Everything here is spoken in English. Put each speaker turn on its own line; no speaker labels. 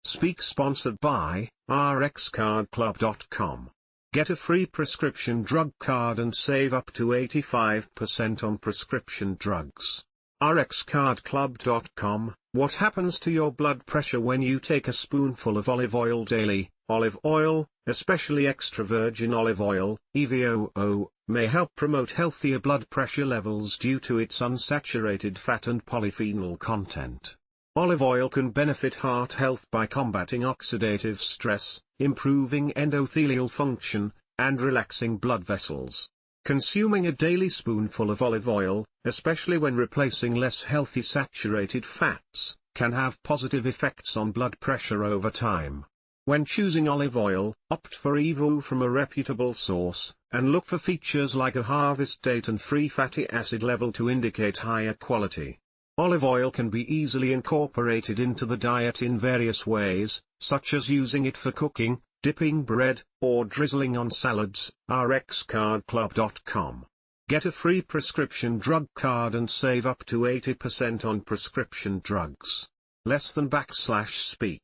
Speak sponsored by rxcardclub.com. Get a free prescription drug card and save up to 85% on prescription drugs. rxcardclub.com. What happens to your blood pressure when you take a spoonful of olive oil daily? Olive oil, especially extra virgin olive oil, EVOO, may help promote healthier blood pressure levels due to its unsaturated fat and polyphenol content. Olive oil can benefit heart health by combating oxidative stress, improving endothelial function, and relaxing blood vessels. Consuming a daily spoonful of olive oil, especially when replacing less healthy saturated fats, can have positive effects on blood pressure over time. When choosing olive oil, opt for EVOO from a reputable source, and look for features like a harvest date and free fatty acid level to indicate higher quality. Olive oil can be easily incorporated into the diet in various ways, such as using it for cooking, dipping bread, or drizzling on salads. rxcardclub.com. Get a free prescription drug card and save up to 80% on prescription drugs. Less than /speak.